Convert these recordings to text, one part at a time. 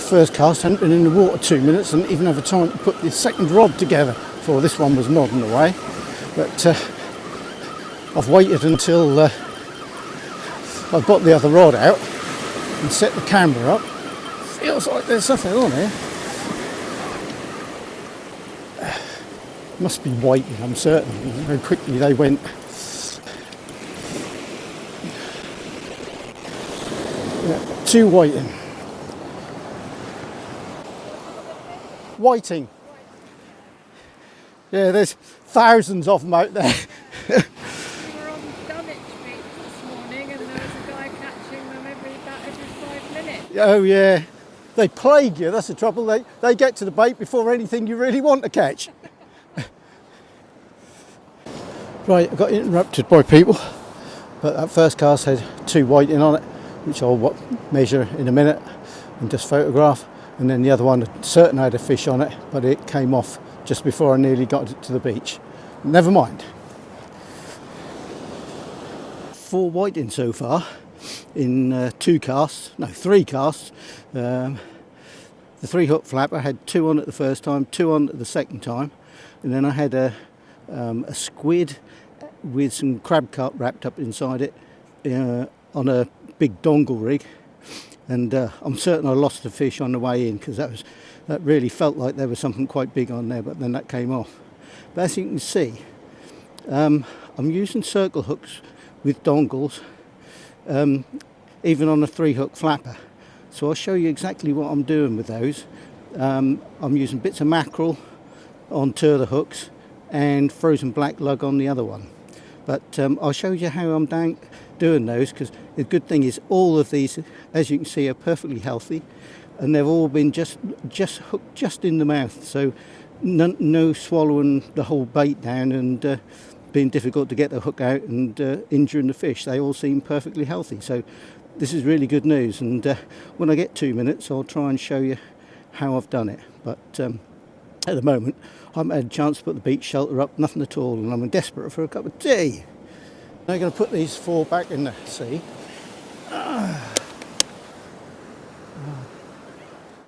first cast, hadn't been in the water 2 minutes and even have a time to put the second rod together before this one was nodding away. But I've waited until I got the other rod out and set the camera up. Feels like there's something on here. Must be whiting, I'm certain. Very quickly they went. Yeah, 2 whiting. Whiting. Yeah, there's thousands of them out there. We were on Dunwich Beach this morning and there was a guy catching them about every 5 minutes. Oh yeah, they plague you, that's the trouble. They get to the bait before anything you really want to catch. Right, I got interrupted by people, but that first cast had 2 whiting on it, which I'll measure in a minute and just photograph. And then the other one certainly had a fish on it, but it came off just before I nearly got it to the beach. Never mind. 4 whiting so far in 3 casts. The 3-hook flapper had 2 on it the first time, 2 on it the second time, and then I had a squid with some crab carp wrapped up inside it on a big dongle rig. And I'm certain I lost the fish on the way in because that really felt like there was something quite big on there, but then that came off. But as you can see, I'm using circle hooks with dongles, even on a 3-hook flapper. So I'll show you exactly what I'm doing with those. I'm using bits of mackerel on 2 of the hooks and frozen black lug on the other one. But I'll show you how I'm doing those, because the good thing is all of these, as you can see, are perfectly healthy, and they've all been just hooked just in the mouth, so no swallowing the whole bait down and being difficult to get the hook out and injuring the fish. They all seem perfectly healthy, so this is really good news. And when I get 2 minutes, I'll try and show you how I've done it. But at the moment, I haven't had a chance to put the beach shelter up, nothing at all, and I'm desperate for a cup of tea. Now I'm going to put these 4 back in the sea.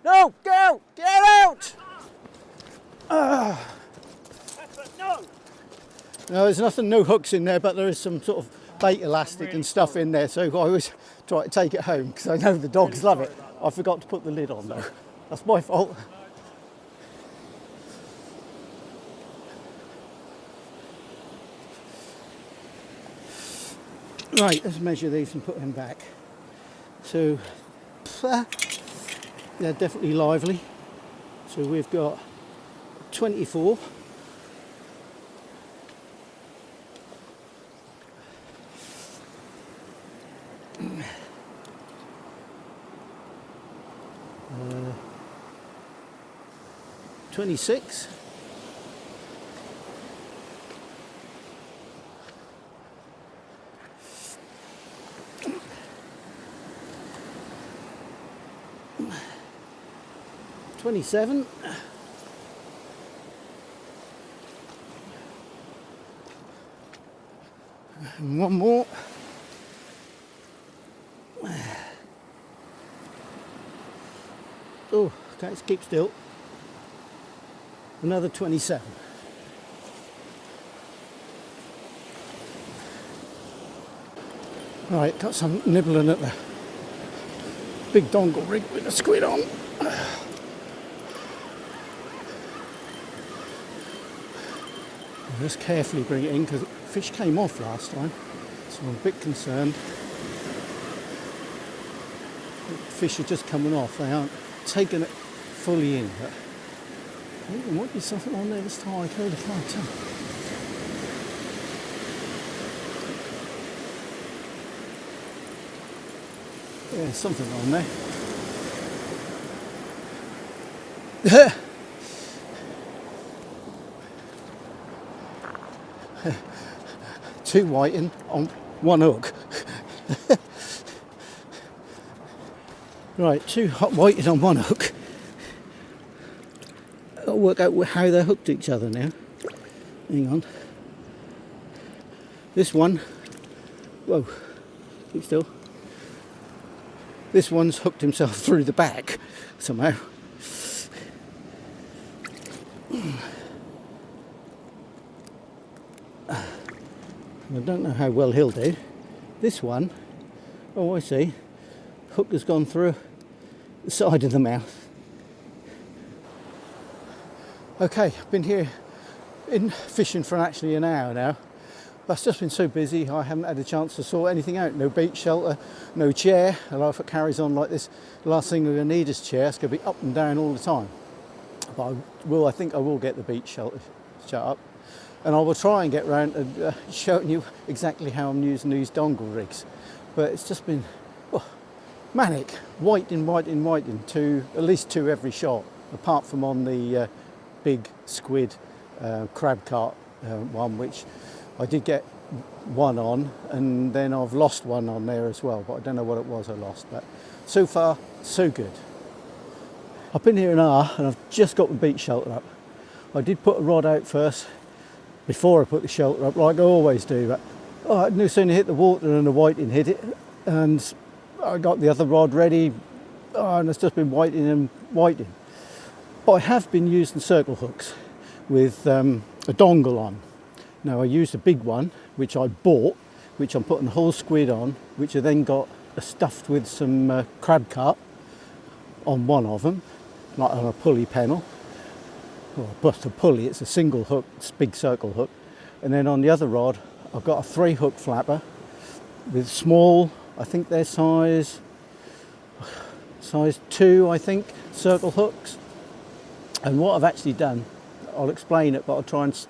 No, go! Get out! No, there's nothing, no hooks in there, but there is some sort of bait elastic and stuff in there, so I always try to take it home because I know the dogs love it. I forgot to put the lid on though. That's my fault. Right, let's measure these and put them back. So, they're definitely lively. So we've got 24. Uh, 26. $27. And one more. Oh, okay, let's keep still. Another 27. Right, got some nibbling at the big dongle rig with a squid on. Just carefully bring it in because fish came off last time, so I'm a bit concerned. Fish are just coming off, they aren't taking it fully in, but I think there might be something on there this time. I can't tell. Yeah, something on there. 2 whiting on 1 hook. Right, 2 hot whiting on 1 hook. I'll work out how they're hooked to each other now. Hang on. This one, whoa, keep still. This one's hooked himself through the back somehow. I don't know how well he'll do. This one, oh I see, hook has gone through the side of the mouth. Okay, I've been here in fishing for actually an hour now. That's just been so busy, I haven't had a chance to sort anything out. No beach shelter, no chair. And if it carries on like this, the last thing we're going to need is chair. It's going to be up and down all the time. But I think I will get the beach shelter shut up. And I will try and get round and showing you exactly how I'm using these dongle rigs. But it's just been manic, whiting, to at least 2 every shot, apart from on the big squid crab cart one, which I did get one on, and then I've lost one on there as well, but I don't know what it was I lost. But so far, so good. I've been here an hour and I've just got the beach shelter up. I did put a rod out first before I put the shelter up, like I always do, but I no sooner hit the water than the whiting hit it, and I got the other rod ready, and it's just been whiting and whiting. But I have been using circle hooks with a dongle on. Now I used a big one, which I bought, which I'm putting the whole squid on, which I then got stuffed with some crab carp on one of them, like on a pulley pennel. Well, but a pulley, it's a single hook, it's a big circle hook. And then on the other rod, I've got a 3-hook flapper with small, I think they're size 2, I think, circle hooks. And what I've actually done, I'll explain it, but I'll try and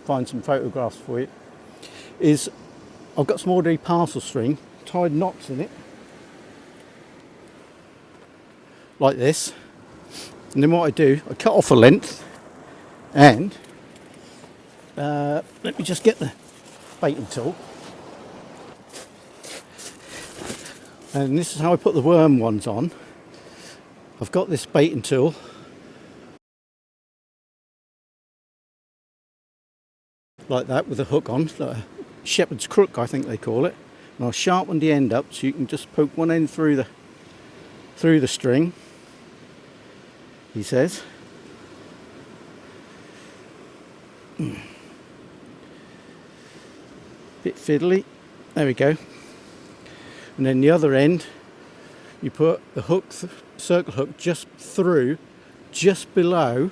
find some photographs for you, is I've got some ordinary parcel string, tied knots in it, like this. And then what I do, I cut off a length, and let me just get the baiting tool. And this is how I put the worm ones on. I've got this baiting tool. Like that, with a hook on, like a shepherd's crook I think they call it. And I'll sharpen the end up so you can just poke one end through the string, he says. Bit fiddly, there we go. And then the other end, you put the hook, circle hook, just below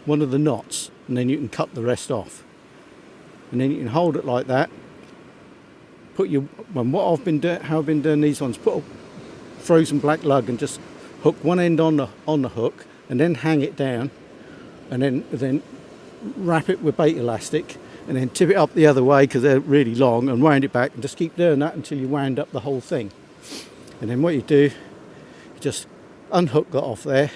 one of the knots, and then you can cut the rest off. And then you can hold it like that. Put your, how I've been doing these ones, put a frozen black lug and just hook one end on the hook, and then hang it down, and then wrap it with bait elastic, and then tip it up the other way because they're really long, and wind it back, and just keep doing that until you wound up the whole thing. And then what you do, you just unhook that off there,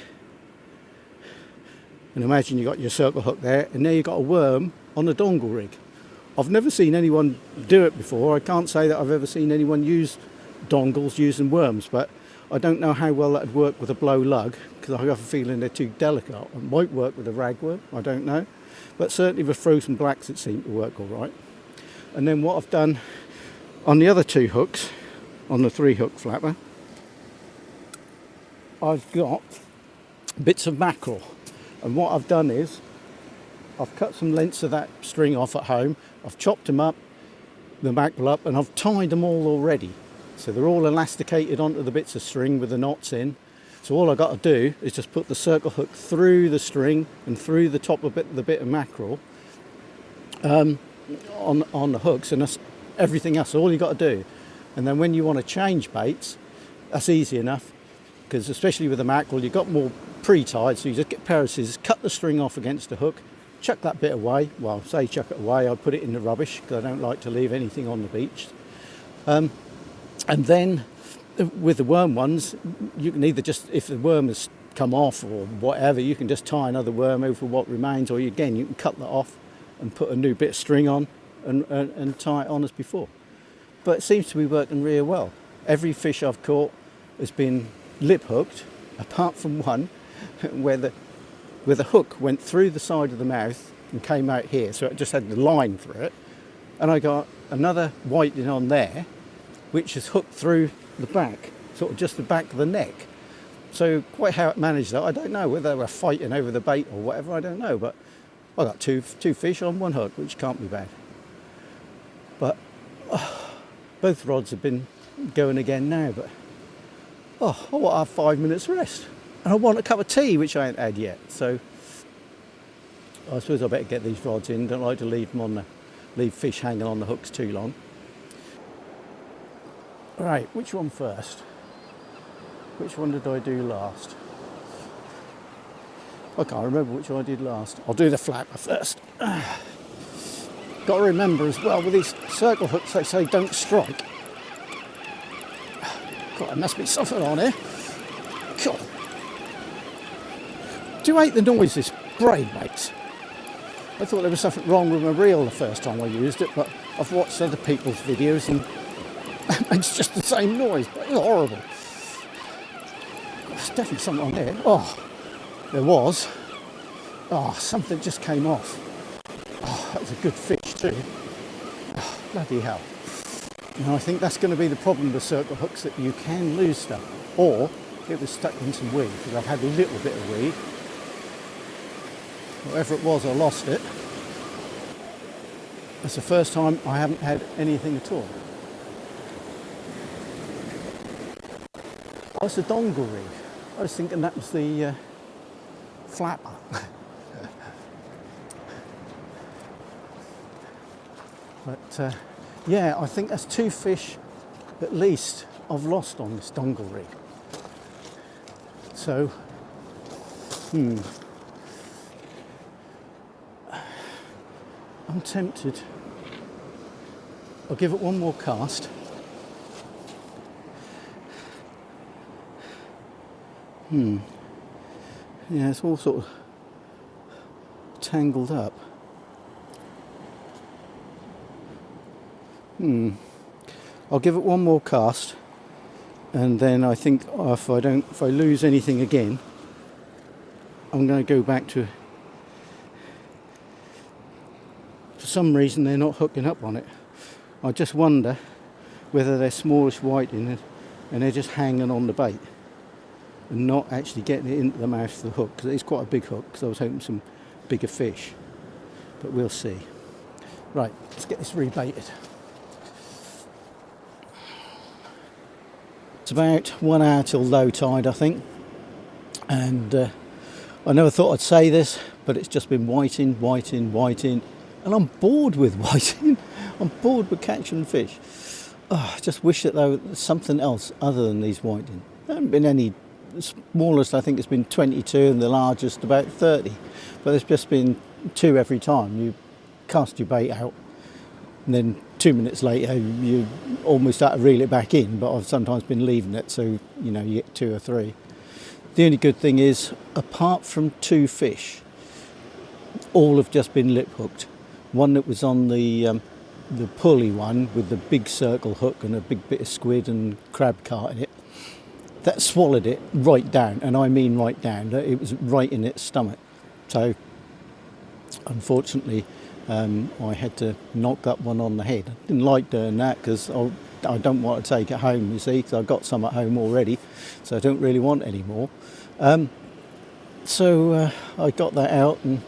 and imagine you got your circle hook there, and there you got a worm on a dongle rig. I've never seen anyone do it before. I can't say that I've ever seen anyone use dongles using worms, but I don't know how well that'd work with a blow lug, because I have a feeling they're too delicate. It might work with a ragworm, I don't know. But certainly with frozen blacks it seemed to work all right. And then what I've done on the other 2 hooks, on the 3-hook flapper, I've got bits of mackerel. And what I've done is, I've cut some lengths of that string off at home, I've chopped them up, the mackerel up, and I've tied them all already. So they're all elasticated onto the bits of string with the knots in. So all I've got to do is just put the circle hook through the string and through the top of the bit of mackerel on the hooks, and that's everything else. All you got to do. And then when you want to change baits, that's easy enough, because especially with the mackerel, you've got more pre-tied, so you just get a pair of scissors, cut the string off against the hook, chuck that bit away. Well, say chuck it away, I put it in the rubbish because I don't like to leave anything on the beach. And then with the worm ones, you can either just, if the worm has come off or whatever, you can just tie another worm over what remains, or you can cut that off and put a new bit of string on and tie it on as before. But it seems to be working really well. Every fish I've caught has been lip hooked, apart from one where the hook went through the side of the mouth and came out here, so it just had the line through it. And I got another whiting on there, which is hooked through the back. sort of just the back of the neck. So quite how it managed that, I don't know. Whether they were fighting over the bait or whatever, I don't know. But I got two fish on one hook, which can't be bad. But both rods have been going again now. But I want to have 5 minutes rest, and I want a cup of tea, which I ain't had yet. So I suppose I better get these rods in. Don't like to leave fish hanging on the hooks too long. Right, which one first? Which one did I do last? I can't remember which one I did last. I'll do the flapper first. Got to remember as well, with these circle hooks, they say don't strike. God, there must be something on here. God. Do you hate the noise this braid makes? I thought there was something wrong with my reel the first time I used it, but I've watched other people's videos and it makes just the same noise, but it's horrible. There's definitely something on there. Oh, there was. Oh, something just came off. Oh, that was a good fish too. Oh, bloody hell. Now I think that's going to be the problem with circle hooks, that you can lose stuff. Or it was stuck in some weed, because I've had a little bit of weed. Whatever it was, I lost it. That's the first time I haven't had anything at all. Oh, it's the dongle rig. I was thinking that was the flapper. But yeah, I think that's 2 fish at least I've lost on this dongle rig. So, I'm tempted. I'll give it one more cast. Yeah, it's all sort of tangled up. I'll give it one more cast, and then I think if I lose anything again, I'm going to go back to. For some reason, they're not hooking up on it. I just wonder whether they're smallish whiting and they're just hanging on the bait and not actually getting it into the mouth of the hook, because it's quite a big hook, because I was hoping some bigger fish, but we'll see. Right, let's get this rebaited. It's about 1 hour till low tide, I think, and I never thought I'd say this, but it's just been whiting, and I'm bored with whiting. I'm bored with catching fish. I just wish that there was something else other than these whiting. There haven't been any. The smallest I think has been 22 and the largest about 30, but there's just been 2 every time. You cast your bait out and then 2 minutes later you almost have to reel it back in, but I've sometimes been leaving it, so you get 2 or 3. The only good thing is, apart from 2 fish, all have just been lip hooked. One that was on the pulley one with the big circle hook and a big bit of squid and crab cart in it, that swallowed it right down, and I mean right down. It was right in its stomach. So unfortunately I had to knock that one on the head. I didn't like doing that, because I don't want to take it home, you see, because I've got some at home already, so I don't really want any more. So I got that out and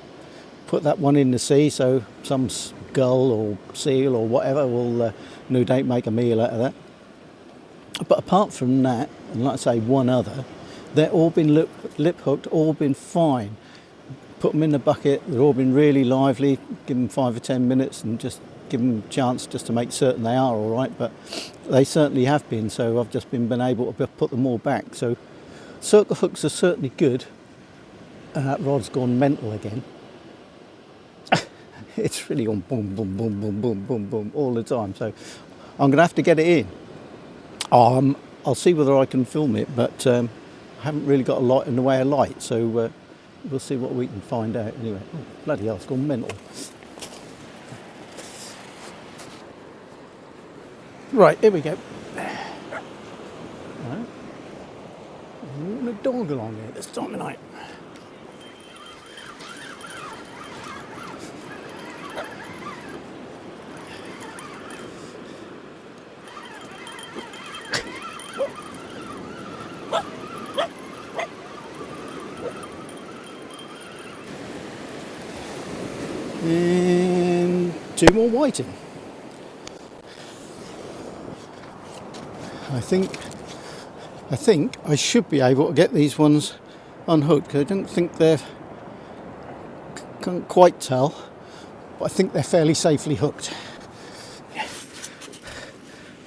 put that one in the sea, so some gull or seal or whatever will no doubt make a meal out of that. But apart from that, and like I say, one other, they've all been lip hooked, all been fine. Put them in the bucket, they've all been really lively, give them 5 or 10 minutes and just give them a chance just to make certain they are all right, but they certainly have been, so I've just been able to put them all back. So circle hooks are certainly good, and that rod's gone mental again. It's really on boom, boom, boom, boom, boom, boom, boom all the time, so I'm going to have to get it in. I'll see whether I can film it, but I haven't really got a lot in the way of light, so we'll see what we can find out anyway. Oh, bloody hell, it's gone mental. Right, here we go. Right. I'm a dog along here this time of night. 2 more whiting. I think I should be able to get these ones unhooked. I don't think can't quite tell, but I think they're fairly safely hooked.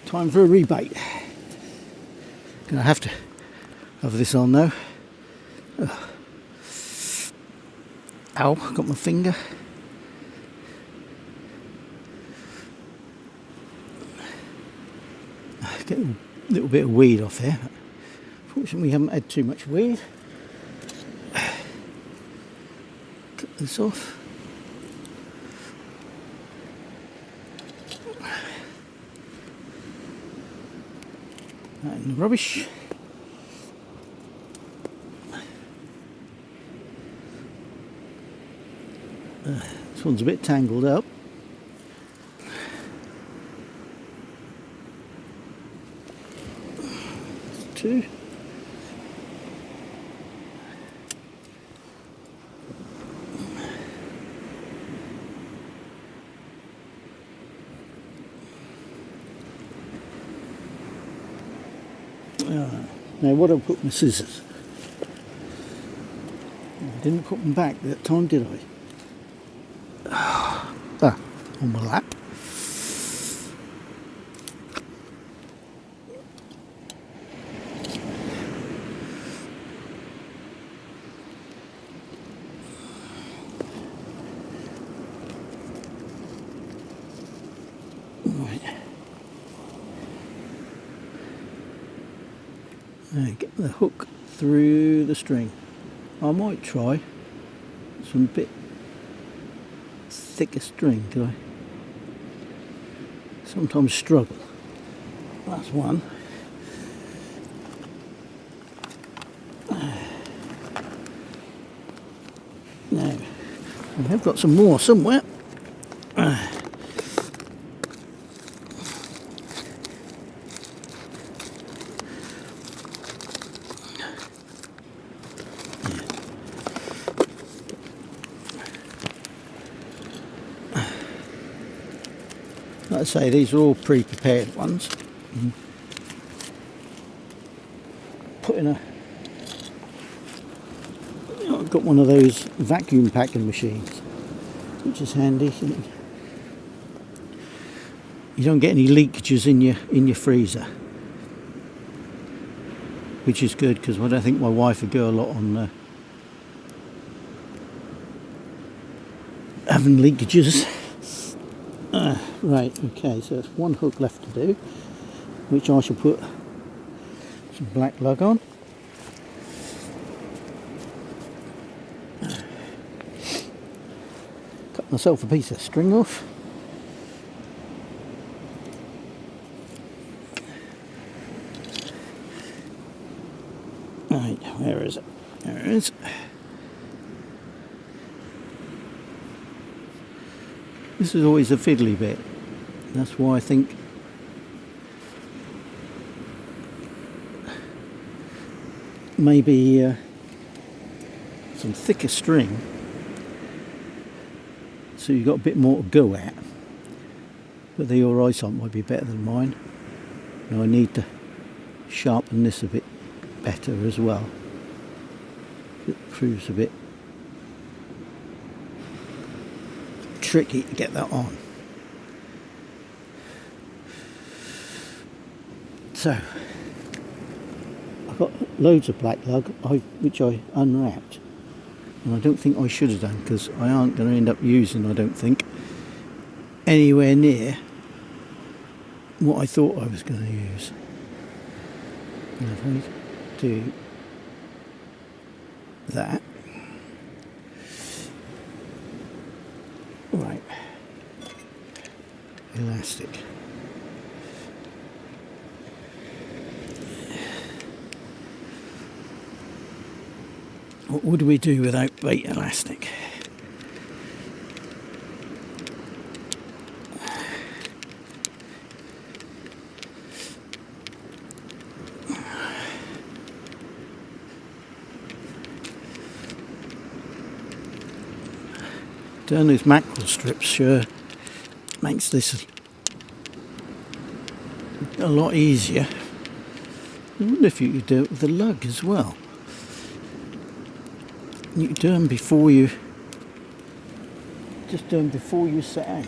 Time for a rebait. Gonna have to have this on though. Ow, got my finger. Get a little bit of weed off here. Fortunately, we haven't had too much weed. Cut this off. That in the rubbish. This one's a bit tangled up. Two. Now what, I've put my scissors. I didn't put them back that time, did I? On my lap. Right. Now get the hook through the string. I might try some bit thicker string, do I? Sometimes struggle. That's one. Now, I have got some more somewhere. Like I say, these are all pre-prepared ones. Put in I've got one of those vacuum packing machines, which is handy. You don't get any leakages in your freezer, which is good, because I don't think my wife would go a lot on having leakages. Right, okay, so there's one hook left to do, which I shall put some black lug on. Cut myself a piece of string off. Right, where is it? There it is. This is always a fiddly bit. That's why I think maybe some thicker string, so you've got a bit more to go at. But your eyesight might be better than mine. And I need to sharpen this a bit better as well. It proves a bit tricky to get that on. So I've got loads of black lug which I unwrapped, and I don't think I should have done, because I aren't going to end up using, I don't think, anywhere near what I thought I was going to use. And if I do that, right, elastic. What would we do without bait elastic? Down these mackerel strips, sure, makes this a lot easier. I wonder if you could do it with the lug as well. You could do them before you set out.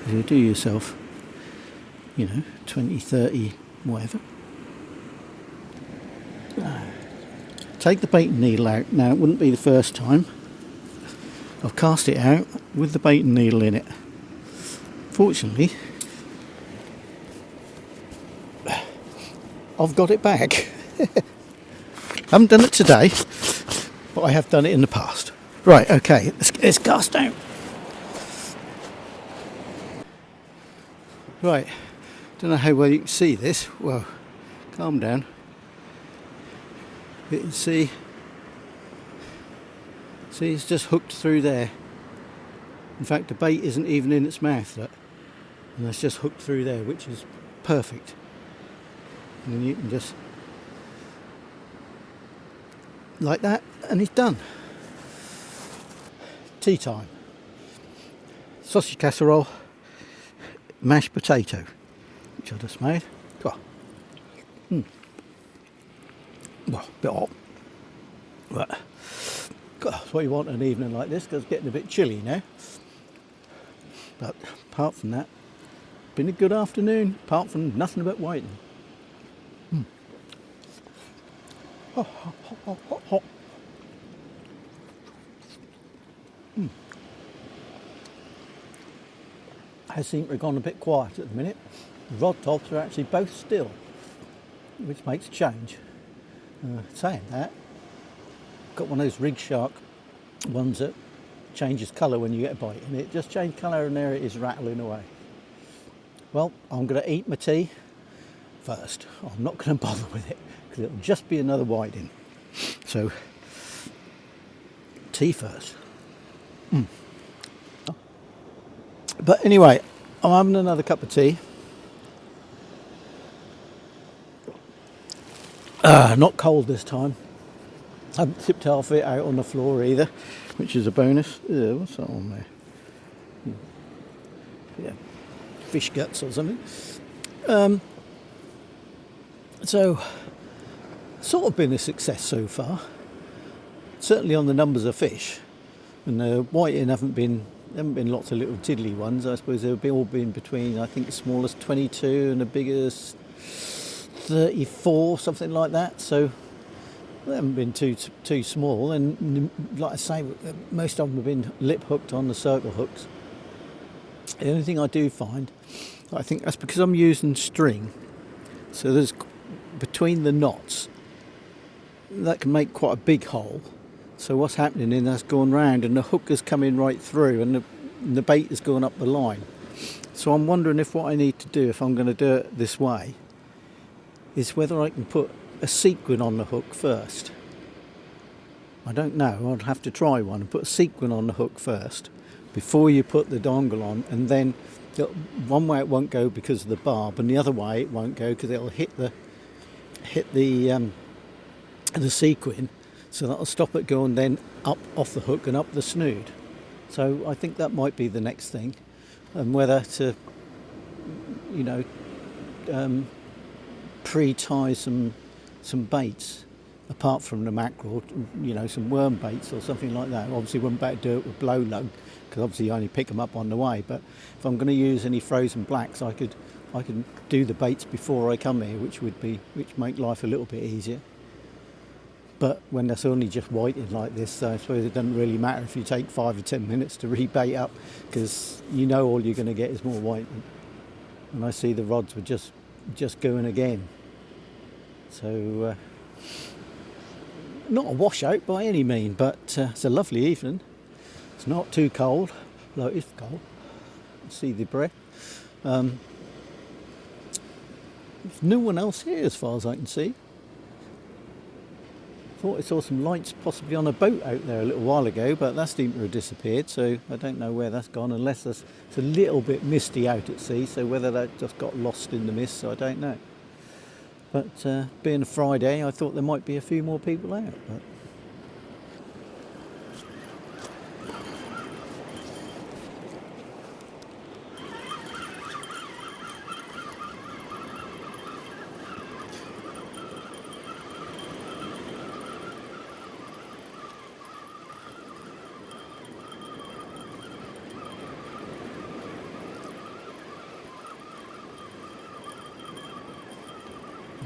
You do yourself, 20, 30, whatever. Take the baiting needle out. Now, it wouldn't be the first time I've cast it out with the baiting needle in it. Fortunately, I've got it back. Haven't done it today, but I have done it in the past. Right, okay, let's cast out. Right, don't know how well you can see this. Well, calm down. You can see it's just hooked through there. In fact, the bait isn't even in its mouth, look. And it's just hooked through there, which is perfect. And then you can just, like that, and it's done. Tea time. Sausage casserole, mashed potato, which I just made. Oh. Well, a bit hot. But that's what you want an evening like this, because it's getting a bit chilly now. But apart from that, been a good afternoon, apart from nothing but whiting. Hot, hot, hot, hot, hot. I seem to have gone a bit quiet at the minute. The rod tops are actually both still, which makes a change. Saying that, got one of those rig shark ones that changes colour when you get a bite, and it just changed colour and there it is rattling away. Well, I'm going to eat my tea first. I'm not going to bother with it because it'll just be another whiting. So, tea first. But anyway, I'm having another cup of tea. Not cold this time. I haven't tipped half of it out on the floor either, which is a bonus. What's that on there? Yeah, fish guts or something. So, sort of been a success so far. Certainly on the numbers of fish. And the whiting haven't been lots of little tiddly ones. I suppose they've all been between, I think the smallest 22 and the biggest 34, something like that. So they haven't been too small. And like I say, most of them have been lip hooked on the circle hooks. The only thing I do find, I think that's because I'm using string. So there's between the knots, that can make quite a big hole. So what's happening in that's going round and the hook is coming right through and the bait is going up the line. So I'm wondering if what I need to do, if I'm going to do it this way, is whether I can put a sequin on the hook first. I don't know, I'd have to try one and put a sequin on the hook first before you put the dongle on, and then one way it won't go because of the barb and the other way it won't go because it'll hit the sequin. So that'll stop it going then up off the hook and up the snood. So I think that might be the next thing, and whether to, pre-tie some baits apart from the mackerel, some worm baits or something like that. Obviously, wouldn't better do it with blow lug because obviously you only pick them up on the way. But if I'm going to use any frozen blacks, I could do the baits before I come here, which make life a little bit easier. But when that's only just whiting like this, I suppose it doesn't really matter if you take 5 or 10 minutes to rebait up, because all you're going to get is more whiting. And I see the rods were just going again. So not a washout by any means, but it's a lovely evening. It's not too cold, though it is cold. See the breath. There's no one else here as far as I can see. Thought I saw some lights possibly on a boat out there a little while ago, but that seemed to have disappeared, so I don't know where that's gone, unless it's a little bit misty out at sea, so whether that just got lost in the mist, I don't know. But being a Friday, I thought there might be a few more people out. But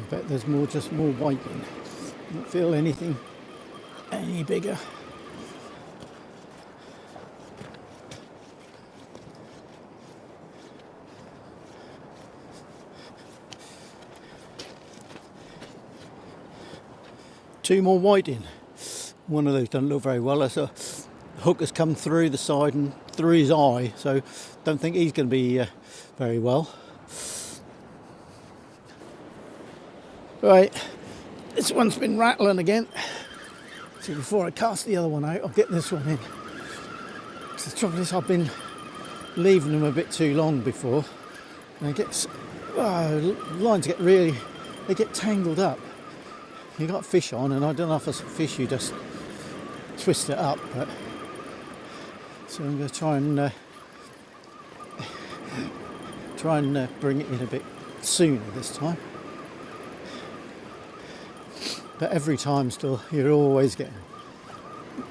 bet there's more, just more whiting. Don't feel anything any bigger. Two more whiting. One of those doesn't look very well. That's a hook has come through the side and through his eye, so don't think he's going to be very well. Right, this one's been rattling again. So before I cast the other one out, I'll get this one in. So the trouble is, I've been leaving them a bit too long before, and it gets lines get really, they get tangled up. You got fish on, and I don't know if it's a fish you just twist it up, but so I'm going to try and bring it in a bit sooner this time. But every time still, you're always getting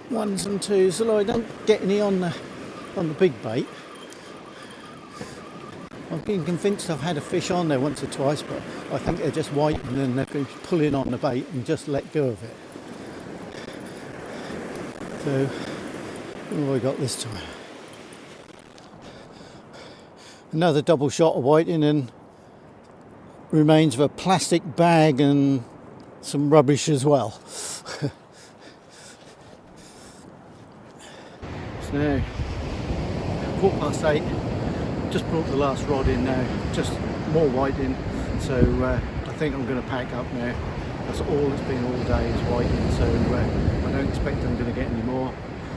ones and twos. So I don't get any on the big bait. I've been convinced I've had a fish on there once or twice, but I think they're just whiting and they've been pulling on the bait and just let go of it. So, what have I got this time? Another double shot of whiting and remains of a plastic bag and some rubbish as well. So now, 8:15, just brought the last rod in now, just more whiting, so I think I'm going to pack up now. That's all it's been all day is whiting, so I don't expect I'm going to get any more.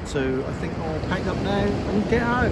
So I think I'll pack up now and get out.